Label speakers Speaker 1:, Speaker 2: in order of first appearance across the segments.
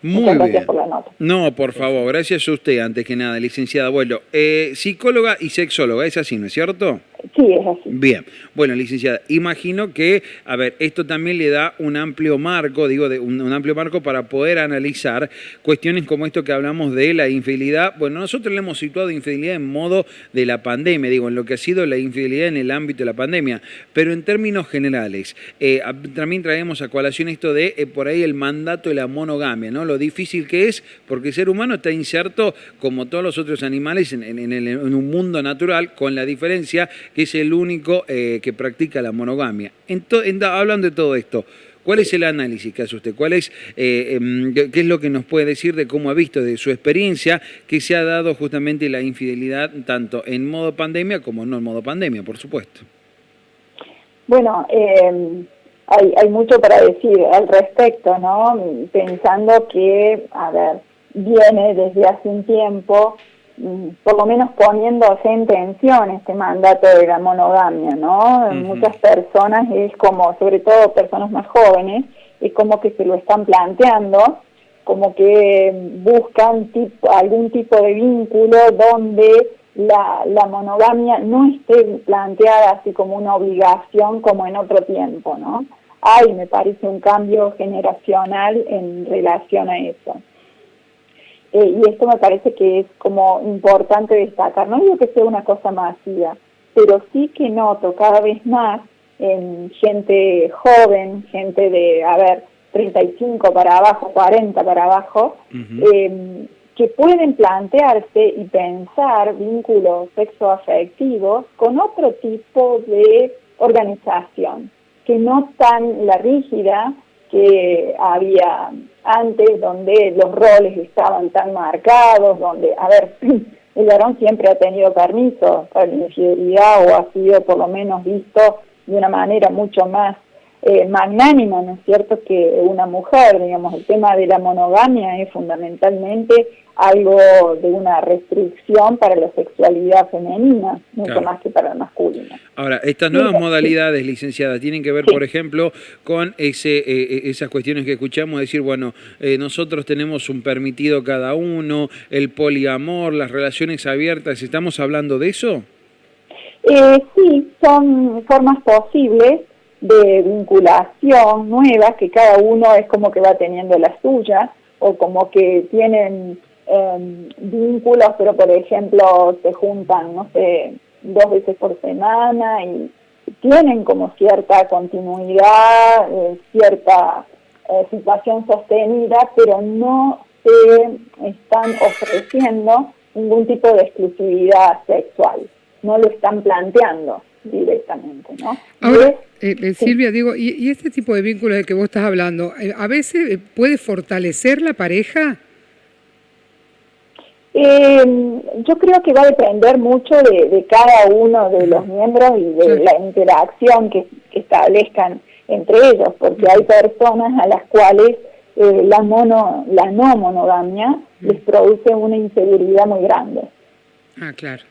Speaker 1: Muy
Speaker 2: Muchas gracias
Speaker 1: bien.
Speaker 2: por la nota.
Speaker 1: No, por favor, gracias a usted antes que nada, licenciada. Bueno, psicóloga y sexóloga, es así, ¿no es cierto?
Speaker 2: Sí, es así.
Speaker 1: Bien, bueno, licenciada, imagino que, a ver, esto también le da un amplio marco, digo, un amplio marco para poder analizar cuestiones como esto que hablamos de la infidelidad. Bueno, nosotros le hemos situado infidelidad en modo de la pandemia, digo, en lo que ha sido la infidelidad en el ámbito de la pandemia, pero en términos generales, también traemos a colación esto de, por ahí, el mandato de la monogamia, ¿no? Lo difícil que es, porque el ser humano está inserto, como todos los otros animales, en un mundo natural, con la diferencia que es el único que practica la monogamia. Hablando de todo esto, ¿cuál es el análisis que hace usted? ¿Qué es lo que nos puede decir de cómo ha visto, de su experiencia, que se ha dado justamente la infidelidad tanto en modo pandemia como no en modo pandemia, por supuesto?
Speaker 2: Bueno, hay mucho para decir al respecto, ¿no? Pensando que, a ver, viene desde hace un tiempo, por lo menos poniéndose en tensión este mandato de la monogamia, ¿no? Muchas personas es como, sobre todo personas más jóvenes, es como que se lo están planteando, como que buscan algún tipo de vínculo donde la monogamia no esté planteada así como una obligación como en otro tiempo, ¿no? Me parece un cambio generacional en relación a eso. Y esto me parece que es como importante destacar. No digo que sea una cosa masiva, pero sí que noto cada vez más en gente joven, gente de, 35 para abajo, 40 para abajo, que pueden plantearse y pensar vínculos sexoafectivos con otro tipo de organización, que no tan la rígida que había antes, donde los roles estaban tan marcados, donde, el varón siempre ha tenido permiso para la infidelidad o ha sido por lo menos visto de una manera mucho más magnánima, ¿no es cierto?, que una mujer. Digamos, el tema de la monogamia es fundamentalmente algo de una restricción para la sexualidad femenina, mucho más que para la masculina.
Speaker 1: Ahora, estas nuevas modalidades, licenciada, tienen que ver, por ejemplo, con esas cuestiones que escuchamos, decir, bueno, nosotros tenemos un permitido cada uno, el poliamor, las relaciones abiertas, ¿estamos hablando de eso?
Speaker 2: Sí, son formas posibles de vinculación nuevas, que cada uno es como que va teniendo la suya, o como que tienen vínculos, pero por ejemplo se juntan, no sé, 2 veces por semana y tienen como cierta continuidad, cierta situación sostenida, pero no se están ofreciendo ningún tipo de exclusividad sexual, no lo están planteando directamente, ¿no?
Speaker 3: Ahora, Silvia, digo, ¿y este tipo de vínculos del que vos estás hablando, a veces puede fortalecer la pareja?
Speaker 2: Yo creo que va a depender mucho de cada uno de los miembros y de la interacción que establezcan entre ellos, porque hay personas a las cuales la no monogamia les produce una inseguridad muy grande.
Speaker 3: Claro.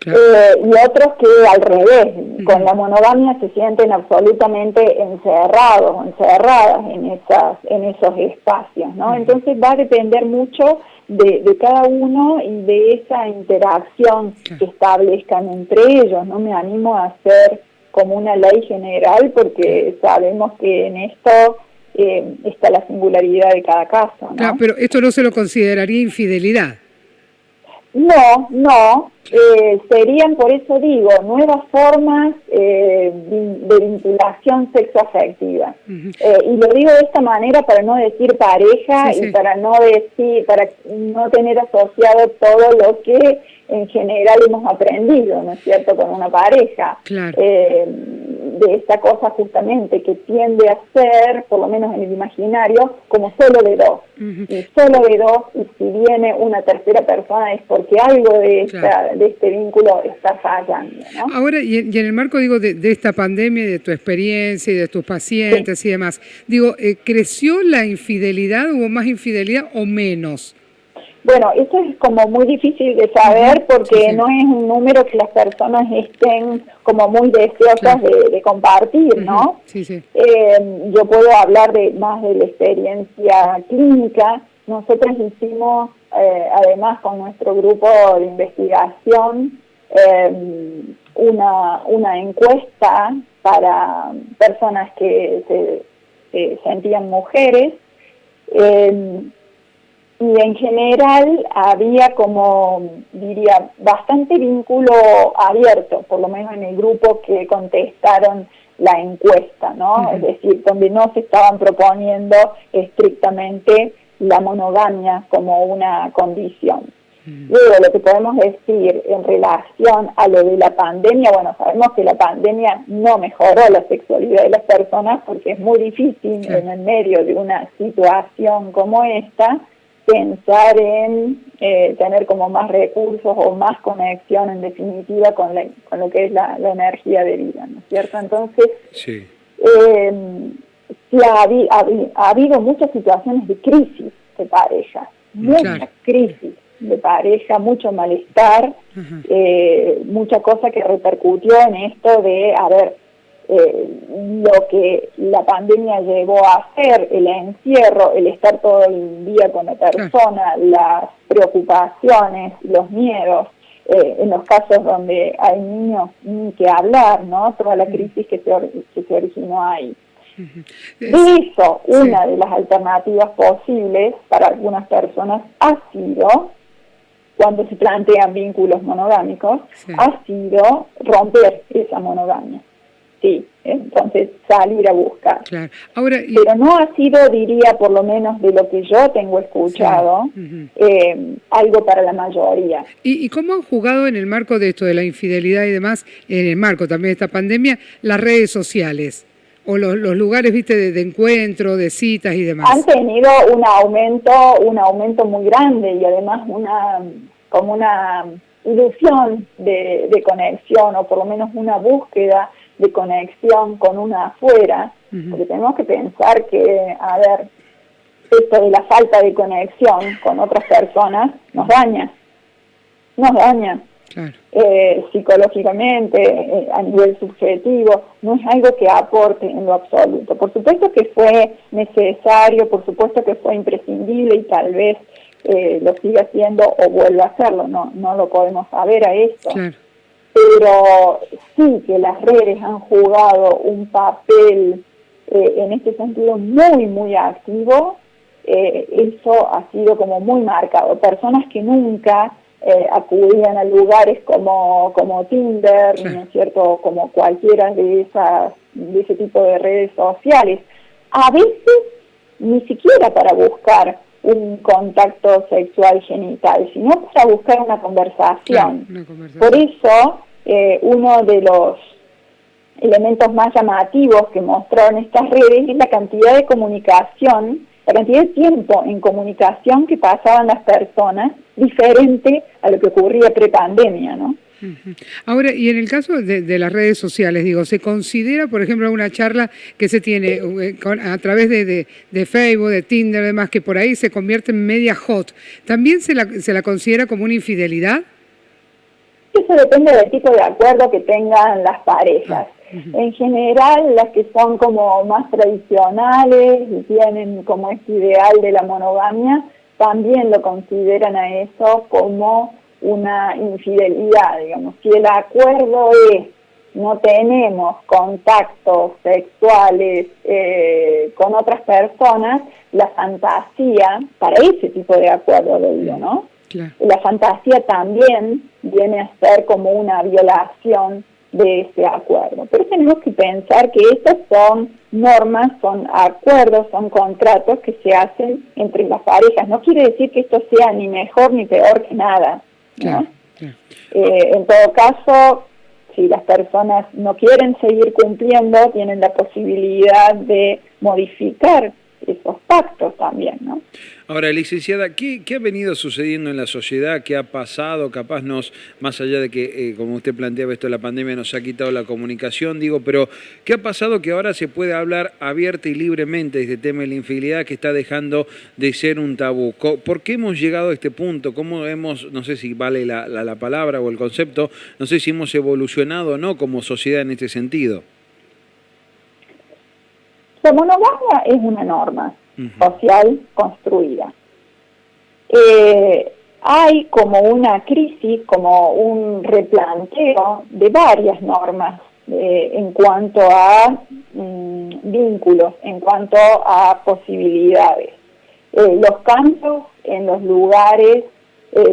Speaker 2: Y otros que al revés, con la monogamia se sienten absolutamente encerradas en esos espacios, ¿no? Entonces va a depender mucho de cada uno y de esa interacción que establezcan entre ellos. No me animo a hacer como una ley general, porque sabemos que en esto está la singularidad de cada caso, ¿no?
Speaker 3: Claro, pero esto no se lo consideraría infidelidad.
Speaker 2: No, serían, por eso digo, nuevas formas de vinculación sexoafectiva. Y lo digo de esta manera para no decir pareja y para no tener asociado todo lo que en general hemos aprendido, ¿no es cierto?, con una pareja.
Speaker 3: Claro.
Speaker 2: De esta cosa justamente que tiende a ser, por lo menos en el imaginario, como solo de dos. Y solo de dos, y si viene una tercera persona es porque algo de este vínculo está fallando, ¿no?
Speaker 3: Ahora, y en el marco, digo, de esta pandemia, de tu experiencia y de tus pacientes y demás, digo, ¿creció la infidelidad? ¿Hubo más infidelidad o menos?
Speaker 2: Bueno, eso es como muy difícil de saber, porque no es un número que las personas estén como muy deseosas de compartir, ¿no? Yo puedo hablar más de la experiencia clínica, nosotros hicimos, además con nuestro grupo de investigación, una encuesta para personas que se sentían mujeres, y en general había como, diría, bastante vínculo abierto, por lo menos en el grupo que contestaron la encuesta, ¿no? Es decir, donde no se estaban proponiendo estrictamente la monogamia como una condición. Luego, lo que podemos decir en relación a lo de la pandemia, bueno, sabemos que la pandemia no mejoró la sexualidad de las personas porque es muy difícil en el medio de una situación como esta pensar en tener como más recursos o más conexión en definitiva con lo que es la energía de vida, ¿no es cierto? Entonces, sí ha habido muchas situaciones de crisis de pareja, muchas crisis de pareja, mucho malestar, mucha cosa que repercutió en esto de, lo que la pandemia llevó a hacer, el encierro, el estar todo el día con la persona, las preocupaciones, los miedos, en los casos donde hay niños, ni que hablar, ¿no? Toda la crisis que se originó ahí. De eso, una de las alternativas posibles para algunas personas ha sido, cuando se plantean vínculos monogámicos, ha sido romper esa monogamia. Sí, entonces salir a buscar. Claro. Ahora, pero no ha sido, diría, por lo menos de lo que yo tengo escuchado, algo para la mayoría.
Speaker 3: ¿Y cómo han jugado en el marco de esto, de la infidelidad y demás, en el marco también de esta pandemia, las redes sociales? O los lugares, viste, de encuentro, de citas y demás.
Speaker 2: Han tenido un aumento muy grande y además como una ilusión de conexión, o por lo menos una búsqueda de conexión con una afuera, porque tenemos que pensar que, esto de la falta de conexión con otras personas nos daña. Claro. Psicológicamente, a nivel subjetivo, no es algo que aporte en lo absoluto. Por supuesto que fue necesario, por supuesto que fue imprescindible y tal vez lo siga haciendo o vuelva a hacerlo, no lo podemos saber a esto. Claro. Pero sí que las redes han jugado un papel en este sentido muy, muy activo. Eso ha sido como muy marcado. Personas que nunca acudían a lugares como Tinder, ¿no es cierto?, como cualquiera de ese tipo de redes sociales. A veces ni siquiera para buscar un contacto sexual genital, sino para buscar una conversación. Por eso, uno de los elementos más llamativos que mostraron estas redes es la cantidad de comunicación, la cantidad de tiempo en comunicación que pasaban las personas, diferente a lo que ocurría prepandemia, ¿no?
Speaker 3: Ahora, y en el caso de las redes sociales, digo, ¿se considera, por ejemplo, una charla que se tiene a través de Facebook, de Tinder, además, que por ahí se convierte en media hot? ¿También se la considera como una infidelidad?
Speaker 2: Eso depende del tipo de acuerdo que tengan las parejas. En general, las que son como más tradicionales y tienen como este ideal de la monogamia, también lo consideran a eso como una infidelidad, digamos. Si el acuerdo es no tenemos contactos sexuales con otras personas, la fantasía, para ese tipo de acuerdo lo digo, ¿no? Claro. La fantasía también viene a ser como una violación de ese acuerdo. Pero tenemos que pensar que estas son normas, son acuerdos, son contratos que se hacen entre las parejas. No quiere decir que esto sea ni mejor ni peor que nada, ¿no? Claro, claro. En todo caso, si las personas no quieren seguir cumpliendo, tienen la posibilidad de modificar esos pactos también, ¿no?
Speaker 1: Ahora, licenciada, ¿qué ha venido sucediendo en la sociedad? ¿Qué ha pasado? Capaz más allá de que, como usted planteaba, esto de la pandemia nos ha quitado la comunicación, pero ¿qué ha pasado que ahora se puede hablar abierta y libremente de este tema de la infidelidad que está dejando de ser un tabú? ¿Por qué hemos llegado a este punto? ¿Cómo hemos, no sé si vale la palabra o el concepto, no sé si hemos evolucionado o no como sociedad en este sentido?
Speaker 2: La monogamia es una norma social construida. hay como una crisis, como un replanteo de varias normas en cuanto a vínculos, en cuanto a posibilidades. Los cambios en los lugares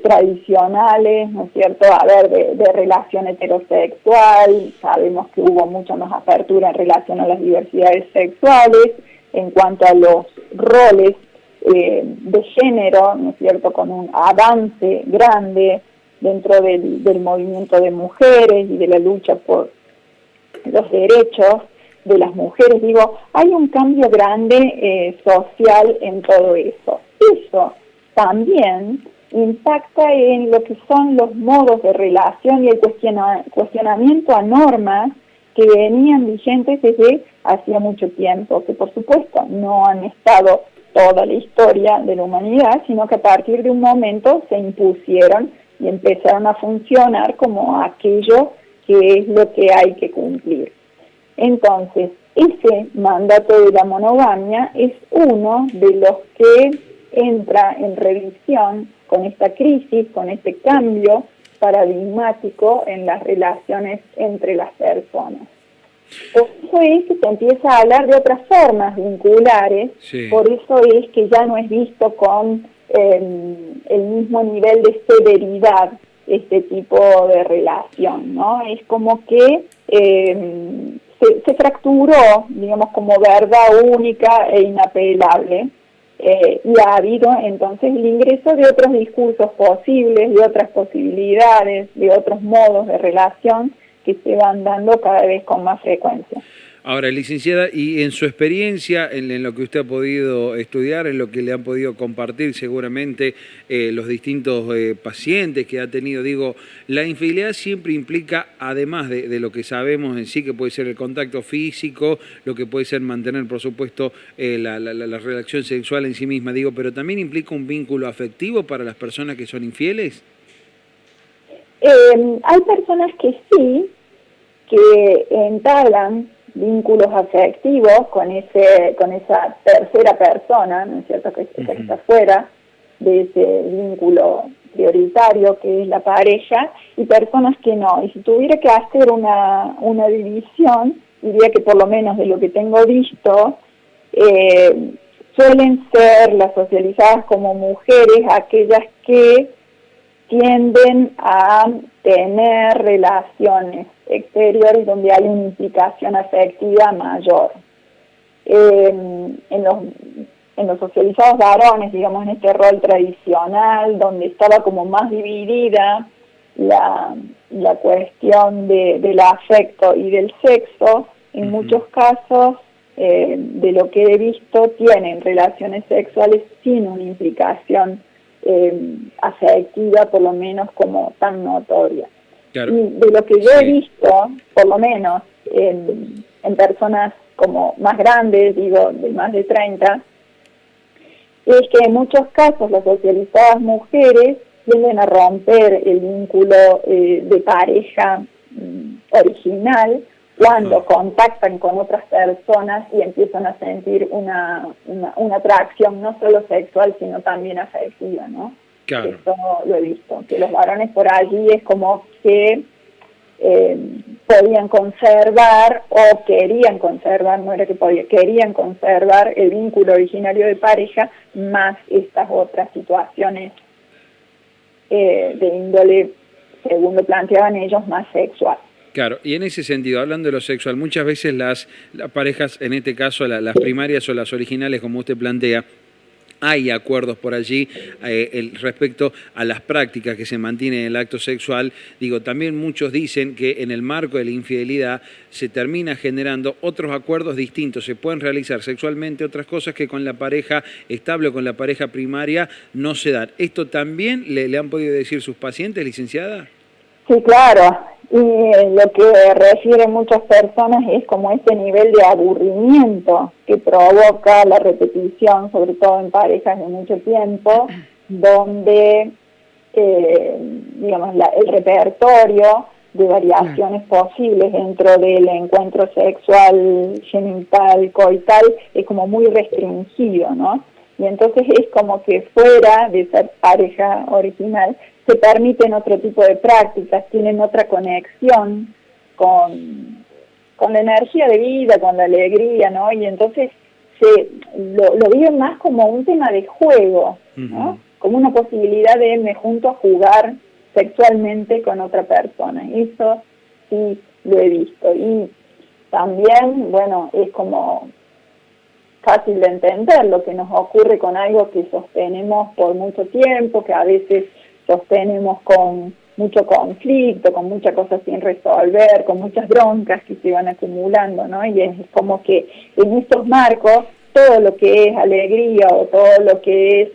Speaker 2: tradicionales, ¿no es cierto? A ver, de relación heterosexual, sabemos que hubo mucha más apertura en relación a las diversidades sexuales, en cuanto a los roles de género, ¿no es cierto?, con un avance grande dentro del movimiento de mujeres y de la lucha por los derechos de las mujeres. Digo, hay un cambio grande social en todo eso. Eso también impacta en lo que son los modos de relación y el cuestionamiento a normas que venían vigentes desde hacía mucho tiempo, que por supuesto no han estado toda la historia de la humanidad, sino que a partir de un momento se impusieron y empezaron a funcionar como aquello que es lo que hay que cumplir. Entonces, ese mandato de la monogamia es uno de los que entra en revisión con esta crisis, con este cambio paradigmático en las relaciones entre las personas. Por eso es que se empieza a hablar de otras formas vinculares, sí. Por eso es que ya no es visto con el mismo nivel de severidad este tipo de relación, ¿no? Es como que se fracturó, digamos, como verdad única e inapelable, y ha habido entonces el ingreso de otros discursos posibles, de otras posibilidades, de otros modos de relación que se van dando cada vez con más frecuencia.
Speaker 1: Ahora, licenciada, y en su experiencia, en lo que usted ha podido estudiar, en lo que le han podido compartir seguramente los distintos pacientes que ha tenido, digo, la infidelidad siempre implica, además de lo que sabemos en sí, que puede ser el contacto físico, lo que puede ser mantener, por supuesto, la relación sexual en sí misma, digo, pero también implica un vínculo afectivo para las personas que son infieles.
Speaker 2: Hay personas que sí, que entablan vínculos afectivos con esa tercera persona, ¿no es cierto?, que está fuera de ese vínculo prioritario que es la pareja, y personas que no. Y si tuviera que hacer una división, diría que por lo menos de lo que tengo visto, suelen ser las socializadas como mujeres aquellas que tienden a tener relaciones exteriores donde hay una implicación afectiva mayor. En los socializados varones, digamos, en este rol tradicional, donde estaba como más dividida la cuestión del afecto y del sexo, en muchos casos, de lo que he visto, tienen relaciones sexuales sin una implicación afectiva, por lo menos como tan notoria. Claro. Y de lo que yo he visto, por lo menos en personas como más grandes, digo, de más de 30, es que en muchos casos las socializadas mujeres tienden a romper el vínculo de pareja original cuando contactan con otras personas y empiezan a sentir una atracción no solo sexual, sino también afectiva, ¿no? Claro. Eso lo he visto, que los varones por allí es como que podían conservar o querían conservar, no era que podían, querían conservar el vínculo originario de pareja más estas otras situaciones de índole, según lo planteaban ellos, más sexual.
Speaker 1: Claro, y en ese sentido, hablando de lo sexual, muchas veces las parejas, en este caso las primarias o las originales, como usted plantea, hay acuerdos por allí respecto a las prácticas que se mantienen en el acto sexual. Digo, también muchos dicen que en el marco de la infidelidad se termina generando otros acuerdos distintos. Se pueden realizar sexualmente otras cosas que con la pareja estable o con la pareja primaria no se dan. ¿Esto también le han podido decir sus pacientes, licenciada?
Speaker 2: Sí, claro. Y lo que refieren muchas personas es como ese nivel de aburrimiento que provoca la repetición, sobre todo en parejas de mucho tiempo, donde, digamos, el repertorio de variaciones posibles dentro del encuentro sexual, genital, coital, es como muy restringido, ¿no? Y entonces es como que fuera de esa pareja original se permiten otro tipo de prácticas, tienen otra conexión con la energía de vida, con la alegría, ¿no? Y entonces lo viven más como un tema de juego, ¿no? Como una posibilidad de me junto a jugar sexualmente con otra persona. Eso sí lo he visto. Y también, bueno, es como fácil de entender lo que nos ocurre con algo que sostenemos por mucho tiempo, que a veces sostenemos con mucho conflicto, con muchas cosas sin resolver, con muchas broncas que se van acumulando, ¿no? Y es como que en estos marcos todo lo que es alegría o todo lo que es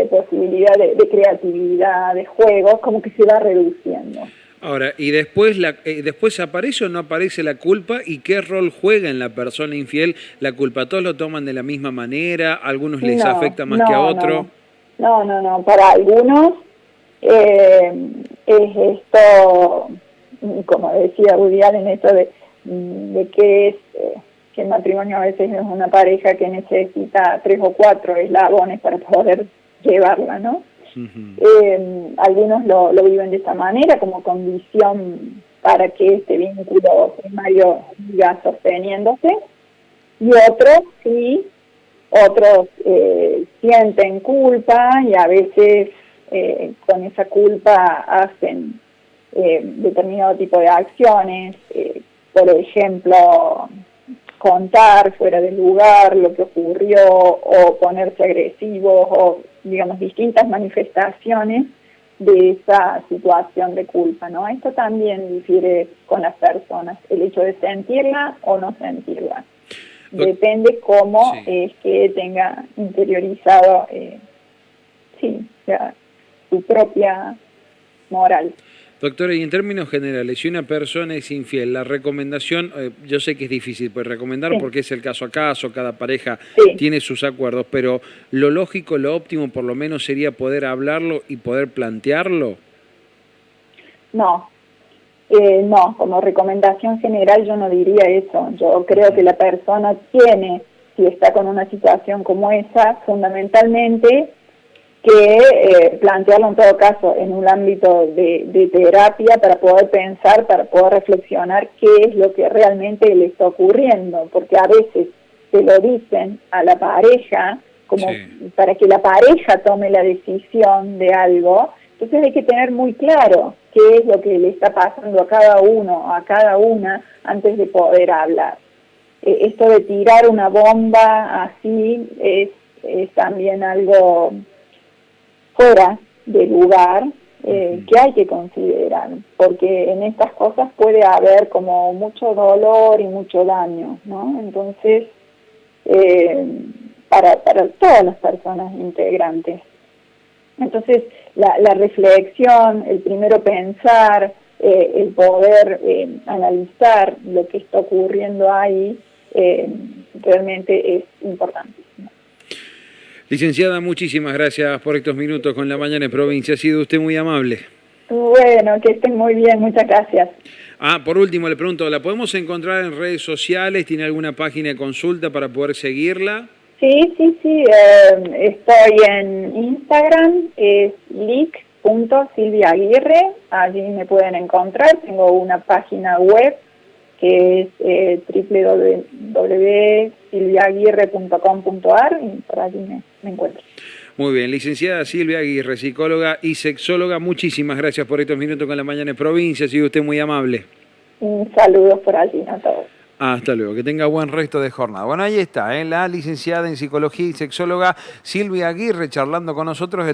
Speaker 2: posibilidad de creatividad, de juegos, como que se va reduciendo.
Speaker 1: Ahora, ¿y después después aparece o no aparece la culpa? ¿Y qué rol juega en la persona infiel la culpa? ¿Todos lo toman de la misma manera? ¿A algunos les afecta más que a otros?
Speaker 2: No. Para algunos es esto, como decía Woody Allen, esto de que es que el matrimonio a veces es una pareja que necesita 3 o 4 eslabones para poder llevarla, ¿no? Algunos lo viven de esa manera, como condición para que este vínculo primario siga sosteniéndose, y otros sienten culpa y a veces con esa culpa hacen determinado tipo de acciones, por ejemplo, contar fuera del lugar lo que ocurrió o ponerse agresivos o, digamos, distintas manifestaciones de esa situación de culpa, ¿no? Esto también difiere con las personas, el hecho de sentirla o no sentirla. Depende cómo es que tenga interiorizado su propia moral.
Speaker 1: Doctora, y en términos generales, si una persona es infiel, la recomendación, yo sé que es difícil pues recomendar porque es el caso a caso, cada pareja tiene sus acuerdos, pero lo lógico, lo óptimo por lo menos sería poder hablarlo y poder plantearlo.
Speaker 2: No, como recomendación general yo no diría eso. Yo creo que la persona tiene, si está con una situación como esa, fundamentalmente que plantearlo en todo caso en un ámbito de terapia para poder pensar, para poder reflexionar qué es lo que realmente le está ocurriendo, porque a veces se lo dicen a la pareja como para que la pareja tome la decisión de algo, entonces hay que tener muy claro qué es lo que le está pasando a cada uno, a cada una, antes de poder hablar. Esto de tirar una bomba así es también algo fuera de lugar que hay que considerar, porque en estas cosas puede haber como mucho dolor y mucho daño, ¿no? Entonces, para todas las personas integrantes. Entonces, la reflexión, el primero pensar, el poder analizar lo que está ocurriendo ahí, realmente es importante.
Speaker 1: Licenciada, muchísimas gracias por estos minutos con La Mañana en Provincia. Ha sido usted muy amable.
Speaker 2: Bueno, que estén muy bien. Muchas gracias.
Speaker 1: Por último, le pregunto, ¿la podemos encontrar en redes sociales? ¿Tiene alguna página de consulta para poder seguirla?
Speaker 2: Sí. Estoy en Instagram, es lic.silviaaguirre. Allí me pueden encontrar. Tengo una página web que es www.silviaaguirre.com.ar y por allí me encuentro.
Speaker 1: Muy bien, licenciada Silvia Aguirre, psicóloga y sexóloga, muchísimas gracias por estos minutos con La Mañana en Provincia, ha sido usted muy amable.
Speaker 2: Saludos por allí a todos.
Speaker 1: Hasta luego, que tenga buen resto de jornada. Bueno, ahí está, la licenciada en psicología y sexóloga Silvia Aguirre charlando con nosotros.